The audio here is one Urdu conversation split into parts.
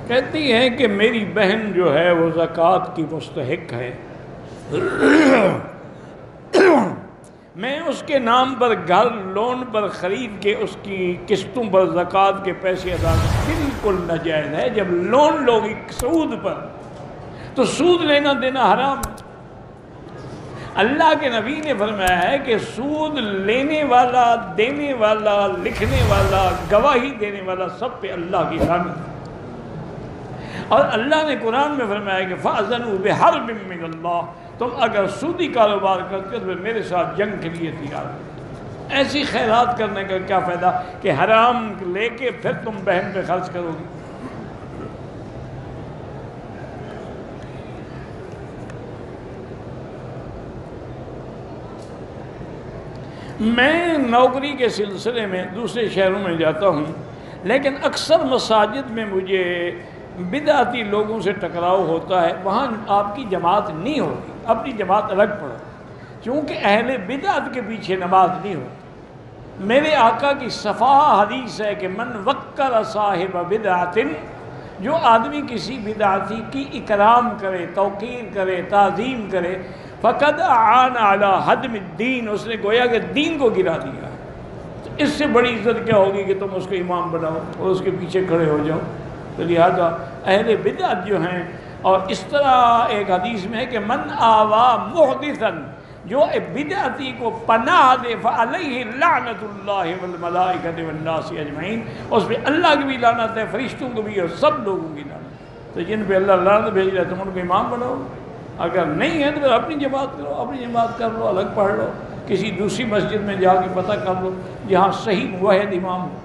کہتی ہیں کہ میری بہن جو ہے وہ زکوٰۃ کی مستحق ہے، میں اس کے نام پر گھر لون پر خرید کے اس کی قسطوں پر زکوٰۃ کے پیسے ادا کرنا بالکل ناجائز ہے۔ جب لون لوگی سود پر تو سود لینا دینا حرام ہے۔ اللہ کے نبی نے فرمایا ہے کہ سود لینے والا، دینے والا، لکھنے والا، گواہی دینے والا، سب پہ اللہ کی لعنت ہے۔ اور اللہ نے قرآن میں فرمایا کہ فَأَذَنُوا بِحَرْبٍ مِّنَ اللَّهِ، تم اگر سودی کاروبار کرتے ہو تو میرے ساتھ جنگ کے لیے تیار ہو۔ ایسی خیرات کرنے کا کیا فائدہ کہ حرام لے کے پھر تم بہن پہ خرچ کرو گی۔ میں نوکری کے سلسلے میں دوسرے شہروں میں جاتا ہوں، لیکن اکثر مساجد میں مجھے بدعتی لوگوں سے ٹکراؤ ہوتا ہے۔ وہاں آپ کی جماعت نہیں ہوتی، اپنی جماعت الگ پڑھو، چونکہ اہل بدعت کے پیچھے نماز نہیں ہوتی۔ میرے آقا کی صفحہ حدیث ہے کہ من وقر صاحب بدعت، جو آدمی کسی بدعتی کی اکرام کرے، توقیر کرے، تعظیم کرے، فقد اعان علی ہدم الدین، اس نے گویا کہ دین کو گرا دیا۔ تو اس سے بڑی عزت کیا ہوگی کہ تم اس کو امام بناؤ اور اس کے پیچھے کھڑے ہو جاؤ۔ تو لہذا اہل بدعت جو ہیں، اور اس طرح ایک حدیث میں ہے کہ من آوا محدثا، جو بدعتی کو پناہ دے فعلیہ لعنت اللہ والملائکۃ والناس اجمعین، اس پہ اللہ کی بھی لعنت ہے، فرشتوں کو بھی اور سب لوگوں کی لعنت۔ تو جن پہ اللہ لعنت بھیج رہا ہے تم ان کو امام بناؤ، اگر نہیں ہے تو پھر اپنی جماعت کرو، اپنی جماعت کر لو، الگ پڑھ لو، کسی دوسری مسجد میں جا کے پتہ کر لو جہاں صحیح موحد امام ہو۔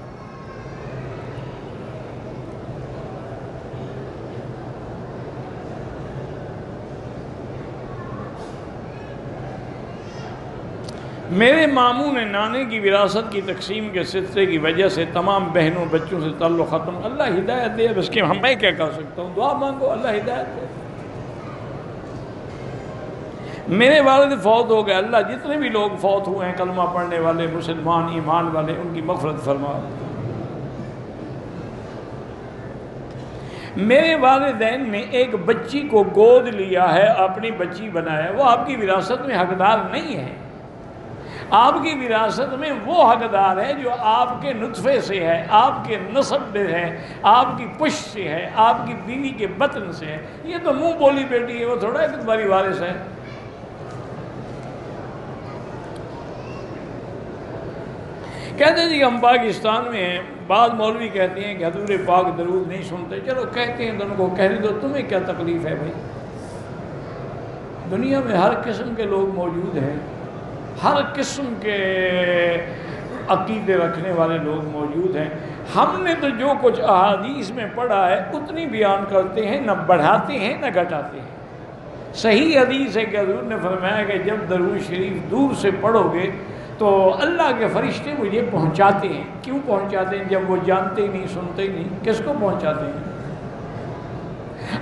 میرے ماموں نے نانے کی وراثت کی تقسیم کے سلسلے کی وجہ سے تمام بہنوں بچوں سے تعلق ختم۔ اللہ ہدایت دے، بس کہ میں کیا کر سکتا ہوں، دعا مانگو اللہ ہدایت دے۔ میرے والد فوت ہو گئے، اللہ جتنے بھی لوگ فوت ہوئے ہیں کلمہ پڑھنے والے مسلمان ایمان والے، ان کی مغفرت فرما۔ میرے والدین نے ایک بچی کو گود لیا ہے، اپنی بچی بنایا، وہ آپ کی وراثت میں حقدار نہیں ہے۔ آپ کی وراثت میں وہ حقدار ہے جو آپ کے نطفے سے ہے، آپ کے نسب سے ہے، آپ کی پشت سے ہے، آپ کی بیوی کے بطن سے ہے۔ یہ تو منہ بولی بیٹی ہے، وہ تھوڑا ہے کہ تمہاری وارث ہے۔ کہتے ہیں جی کہ ہم پاکستان میں ہیں، بعض مولوی کہتے ہیں کہ حضور پاک درود نہیں سنتے۔ چلو کہتے ہیں تو ان کو کہہ دو، تمہیں کیا تکلیف ہے بھائی؟ دنیا میں ہر قسم کے لوگ موجود ہیں، ہر قسم کے عقیدے رکھنے والے لوگ موجود ہیں۔ ہم نے تو جو کچھ احادیث میں پڑھا ہے اتنی بیان کرتے ہیں، نہ بڑھاتے ہیں نہ گھٹاتے ہیں۔ صحیح حدیث ہے کہ حضور نے فرمایا کہ جب درود شریف دور سے پڑھو گے تو اللہ کے فرشتے مجھے پہنچاتے ہیں۔ کیوں پہنچاتے ہیں جب وہ جانتے ہی نہیں، سنتے ہی نہیں؟ کس کو پہنچاتے ہیں؟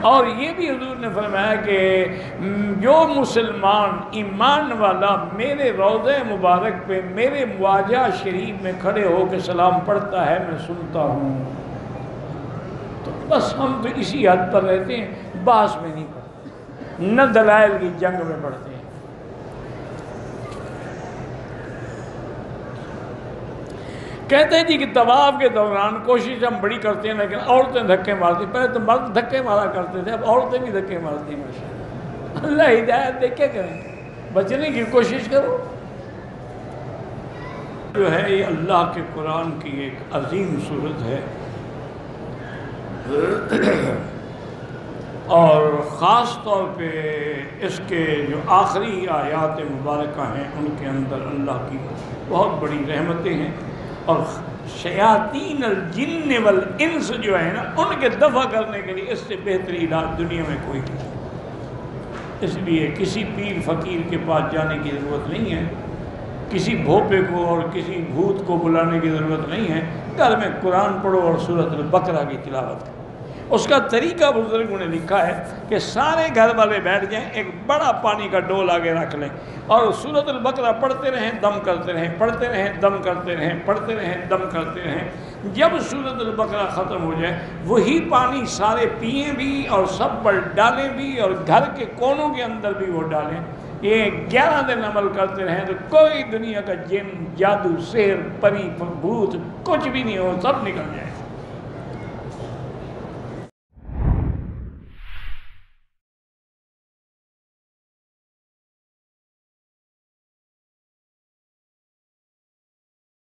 اور یہ بھی حضور نے فرمایا کہ جو مسلمان ایمان والا میرے روضہ مبارک پہ میرے مواجہ شریف میں کھڑے ہو کے سلام پڑھتا ہے میں سنتا ہوں۔ تو بس ہم تو اسی حد پر رہتے ہیں، بحث میں نہیں پڑھتے، نہ دلائل کی جنگ میں پڑھتے ہیں۔ کہتے ہیں جی کہ طواف کے دوران کوشش ہم بڑی کرتے ہیں لیکن عورتیں دھکے مارتی۔ پہلے تو مرد دھکے مارا کرتے تھے، اب عورتیں بھی دھکے مارتی ہیں۔ ماشاءاللہ اللہ ہدایت دے، کیا کریں، بچنے کی کوشش کرو۔ جو ہے یہ اللہ کے قرآن کی ایک عظیم صورت ہے، اور خاص طور پہ اس کے جو آخری آیات مبارکہ ہیں ان کے اندر اللہ کی بہت بڑی رحمتیں ہیں، اور شیاطین الجن والانس جو ہے نا ان کے دفع کرنے کے لیے اس سے بہتر علاج دنیا میں کوئی نہیں۔ اس لیے کسی پیر فقیر کے پاس جانے کی ضرورت نہیں ہے، کسی بھوپے کو اور کسی بھوت کو بلانے کی ضرورت نہیں ہے۔ گھر میں قرآن پڑھو اور سورۃ البقرہ کی تلاوت کرو، اس کا طریقہ بزرگوں نے لکھا ہے کہ سارے گھر والے بیٹھ جائیں، ایک بڑا پانی کا ڈول آگے رکھ لیں اور سورۃ البقرہ پڑھتے رہیں، دم کرتے رہیں، پڑھتے رہیں، دم کرتے رہیں، پڑھتے رہیں، دم کرتے رہیں۔ جب سورۃ البقرہ ختم ہو جائے وہی پانی سارے پئیں بھی اور سب پر ڈالیں بھی اور گھر کے کونوں کے اندر بھی وہ ڈالیں۔ یہ 11 دن عمل کرتے رہیں تو کوئی دنیا کا جن، جادو، سحر، پری، بھوت کچھ بھی نہیں ہو، سب نکل جائے۔